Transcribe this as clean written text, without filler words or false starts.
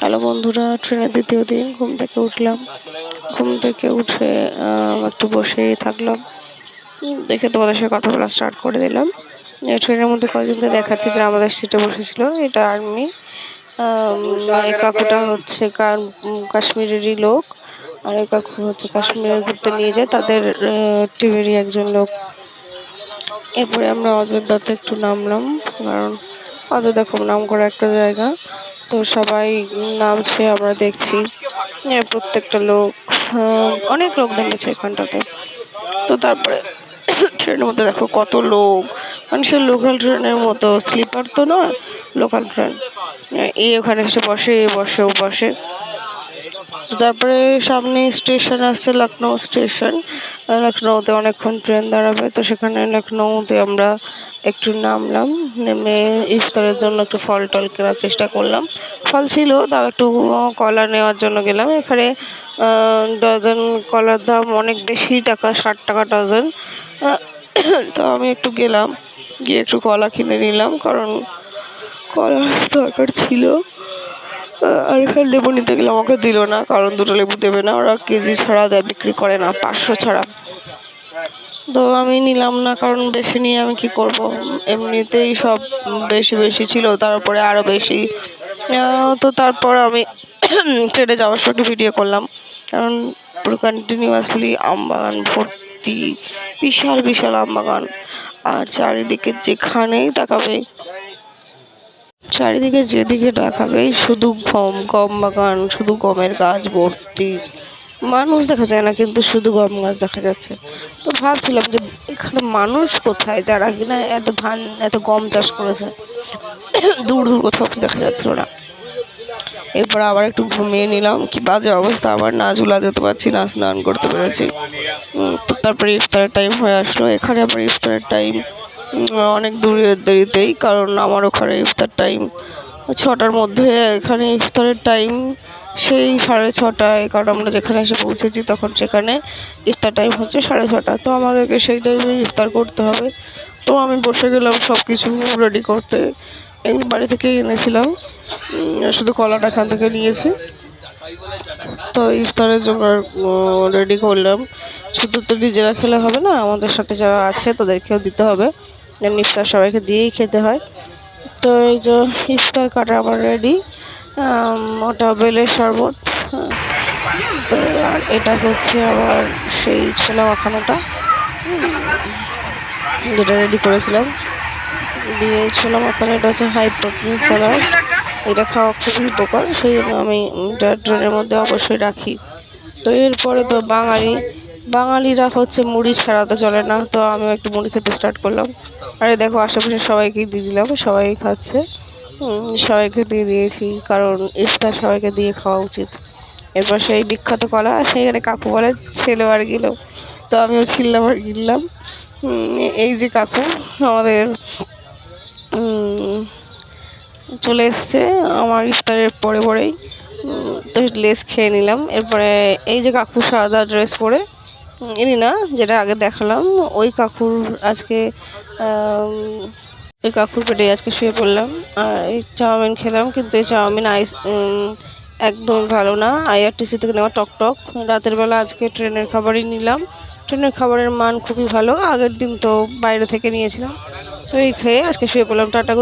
Hello বন্ধুরা, ট্রেনের দ্বিতীয় দিন ঘুম থেকে উঠলাম। ঘুম থেকে উঠে একটু বসেই থাকলাম। দেখে তোমাদের সাথে কথা বলা স্টার্ট করে দিলাম। ট্রেনের মধ্যে কয়েকজনকে দেখাচ্ছে যে আমাদের সিটে বসেছিল, এটা আর্মি। এই কাকুটা হচ্ছে কাশ্মীরেরই লোক, আর এই কাকু হচ্ছে কাশ্মীরে ঘুরতে নিয়ে যায় তাদের টিমেরই একজন লোক। এরপরে আমরা অযোধ্যাতে একটু নামলাম, কারণ অযোধ্যা খুব নাম করা একটা জায়গা। তো সবাই নামছে, আমরা দেখছি প্রত্যেকটা লোক, অনেক লোক নেমেছে এখানটাতে। তো তারপরে ট্রেনের মধ্যে দেখো কত লোক, মানুষের লোকাল ট্রেনের মতো, স্লিপার তো নয়, লোকাল ট্রেন। এই ওখানে এসে বসে, বসেও বসে। তারপরে সামনে স্টেশন আসছে, লখনৌ স্টেশন। লখনৌতে অনেকক্ষণ ট্রেন দাঁড়াবে, তো সেখানে লখনৌতে আমরা একটু নামলাম। নেমে ইফতারের জন্য একটু ফল টল কেনার চেষ্টা করলাম। ফল ছিল, তাও একটু কলা নেওয়ার জন্য গেলাম। এখানে ডজন কলার দাম অনেক বেশি টাকা, 60 টাকা ডজন। তো আমি একটু গেলাম, গিয়ে একটু কলা কিনে নিলাম, কারণ কলার দরকার ছিল। আর এখানে লেবু নিতে গেলে আমাকে দিল না, কারণ দুটো লেবু দেবে না, ওরা কেজি ছাড়া দেয়, বিক্রি করে না, 500 ছাড়া। তো আমি নিলাম না, কারণ বেশি নিয়ে আমি কি করব, এমনিতেই সব বেশি বেশি ছিল, তারপরে আরো বেশি। তো তারপর আমি ট্রেনে যাওয়ার সময় একটু ভিডিও করলাম, কারণ পুরো কন্টিনিউয়াসলি আম বাগান ভর্তি, বিশাল বিশাল আম বাগান। আর চারিদিকে যেখানেই তাকাবে, চারিদিকে যেদিকে তাকাবে শুধু গম বাগান, শুধু গমের গাছ ভর্তি। মানুষ দেখা যায় না, কিন্তু শুধু গম গাছ দেখা যাচ্ছে। তো ভাবছিলাম যে এখানে মানুষ কোথায় যারা কিনা এত ধান, এত গম চাষ করেছে। দূর দূর কোথাও দেখা যাচ্ছিল না। এরপর আবার একটু ঘুমিয়ে নিলাম। কি বাজে অবস্থা আমার, না ঝুলা যেতে পারছি, না স্নান করতে পেরেছি। তো তারপরে ইফতারের টাইম হয়ে আসলো। এখানে আবার ইফতারের টাইম অনেক দেরিতেই, কারণ আমার ওখানে ইফতার টাইম 6টার মধ্যে, এখানে ইফতারের টাইম সেই 6:30টায়, কারণ আমরা যেখানে এসে পৌঁছেছি তখন সেখানে ইফতার টাইম হচ্ছে 6:30। তো আমাদেরকে সেই টাইমে ইফতার করতে হবে। তো আমি বসে গেলাম সব কিছু রেডি করতে। এই বাড়ি থেকে এনেছিলাম, শুধু কলাটা এখান থেকে নিয়েছি। তো ইফতারের জোগাড় রেডি করলাম। শুধু তো নিজেরা খেলে হবে না, আমাদের সাথে যারা আছে তাদেরকেও দিতে হবে, ইফতার সবাইকে দিয়েই খেতে হয়। তো এই যে ইফতার কাটা আমার রেডি। ওটা বেলের শরবত। তো আর এটা হচ্ছে আবার সেই ছোলা মাখানোটা, যেটা রেডি করেছিলাম। দিয়ে ছোলা মাখানো, এটা হচ্ছে হাই প্রোটিন স্যালাড। এটা খাওয়া খুবই উপকার, সেই জন্য আমি এটা ট্রেনের মধ্যে অবশ্যই রাখি। তো এরপরে তো বাঙালিরা হচ্ছে মুড়ি ছাড়াতে চলে না, তো আমিও একটু মুড়ি খেতে স্টার্ট করলাম। আরে দেখো আশেপাশে সবাইকে দিয়ে দিলাম, সবাই খাচ্ছে। সবাইকে দিয়ে দিয়েছি, কারণ ইফতার সবাইকে দিয়ে খাওয়া উচিত। এরপর সেই বিখ্যাত কলা, সেখানে কাকু বলে ছেলে আর গেল, তো আমিও ছিললাম আর গিললাম। এই যে কাকু আমাদের চলে এসছে আমার ইফতারের পরে পরেই। তো লেস খেয়ে নিলাম। এরপরে এই যে কাকু সাদা ড্রেস পরে, ইনি না, যেটা আগে দেখালাম, ওই কাকুর আজকে ওই কাকুর পেটে আজকে শুয়ে পড়লাম। আর এই চাউমিন খেলাম, কিন্তু এই চাউমিন একদম ভালো না, আইআরটিসি থেকে নেওয়া টক। রাতের বেলা আজকে ট্রেনের খাবারই নিলাম। ট্রেনের খাবারের মান খুবই ভালো, আগের দিন তো বাইরে থেকে নিয়েছিলাম। তো এই খেয়ে আজকে শুয়ে পড়লাম। টাটা।